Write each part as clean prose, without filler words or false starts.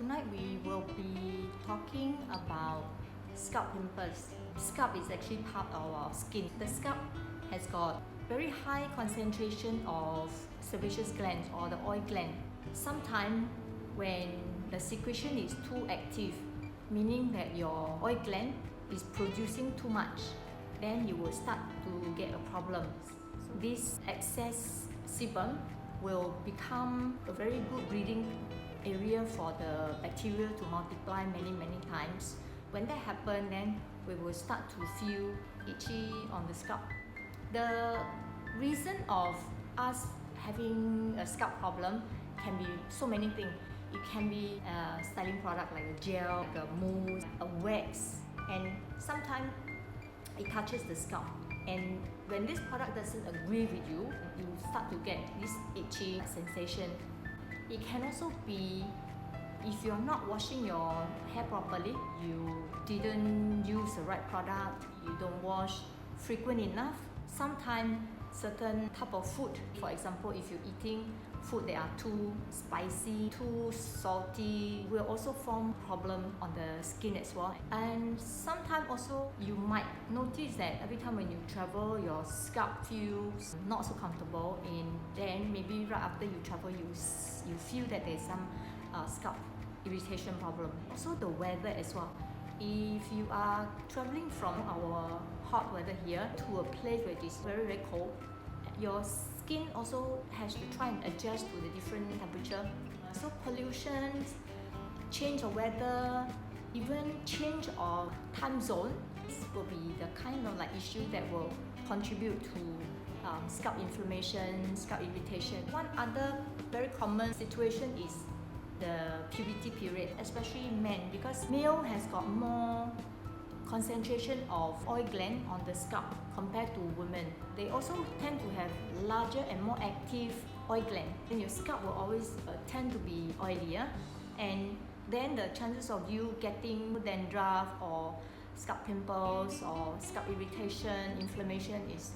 Tonight we will be talking about scalp pimples. Scalp is actually part of our skin. The scalp has got very high concentration of sebaceous glands or the oil gland. Sometimes when the secretion is too active, meaning that your oil gland is producing too much, then you will start to get a problem. This excess sebum will become a very good breeding area for the bacteria to multiply many times. When that happens, then we will start to feel itchy on the scalp. The reason of us having a scalp problem can be so many things. It can be a styling product like a gel, like a mousse, a wax, and sometimes it touches the scalp. And when this product doesn't agree with you, you start to get this itchy sensation. It can also be if you're not washing your hair properly, you didn't use the right product, you don't wash frequent enough. Sometimes certain type of food, for example, if you're eating food that are too spicy, too salty, will also form problem on the skin as well. And sometimes also you might notice that every time when you travel, your scalp feels not so comfortable, and then maybe right after you travel, you feel that there's some scalp irritation problem. Also the weather as well. If you are traveling from our hot weather here to a place where it is very cold, your skin also has to try and adjust to the different temperature. So pollution, change of weather, even change of time zone, this will be the kind of issue that will contribute to scalp inflammation, scalp irritation. One other very common situation is the puberty period, especially men, because male has got more concentration of oil gland on the scalp compared to women. They also tend to have larger and more active oil gland. Then your scalp will always tend to be oilier, and then the chances of you getting dandruff or scalp pimples or scalp irritation, inflammation is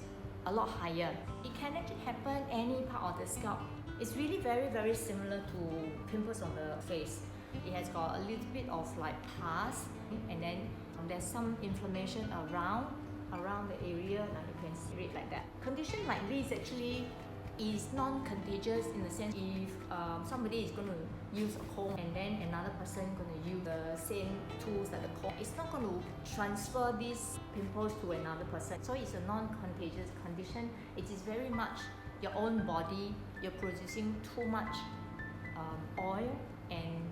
a lot higher. It can actually happen any part of the scalp. It's really very similar to pimples on the face. It has got a little bit of pus, and then there's some inflammation around the area, and you can see it like that. Condition like this actually is non-contagious in the sense if somebody is going to use a comb and then another person going to use the same tools like the comb, it's not going to transfer these pimples to another person. So it's a non-contagious condition. It is very much your own body, you're producing too much oil, and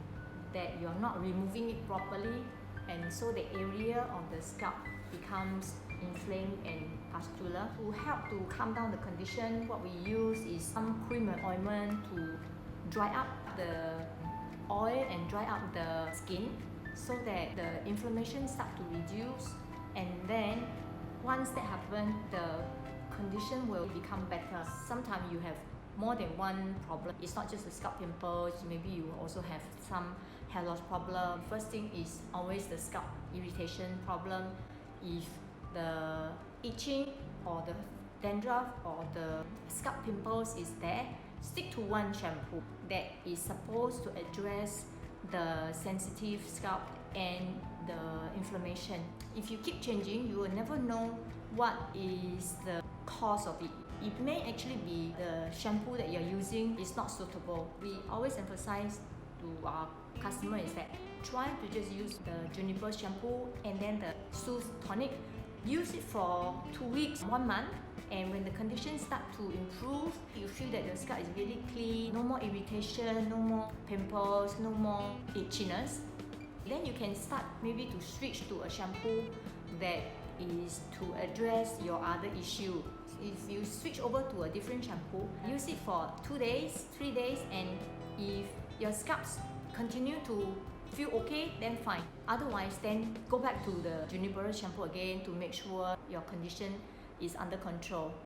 that you're not removing it properly, and so the area on the scalp becomes inflamed and pustular. To help to calm down the condition, what we use is some cream and ointment to dry up the oil and dry up the skin so that the inflammation starts to reduce, and then once that happens, the condition will become better. Sometimes you have more than one problem. It's not just the scalp pimples, maybe you also have some hair loss problem. First thing is always the scalp irritation problem. If the itching or the dandruff or the scalp pimples is there, stick to one shampoo that is supposed to address the sensitive scalp and the inflammation. If you keep changing, you will never know what is the cause of it. It may actually be the shampoo that you're using is not suitable. We always emphasize to our customer is that try to just use the juniper shampoo and then the Sooth tonic. Use it for 2 weeks, 1 month, and when the conditions start to improve, you feel that your scalp is really clean, no more irritation, no more pimples, no more itchiness, then you can start maybe to switch to a shampoo that is to address your other issue. If you switch over to a different shampoo, use it for 2 days, 3 days, and if your scalps continue to feel okay, then fine. Otherwise, then go back to the juniper shampoo again to make sure your condition is under control.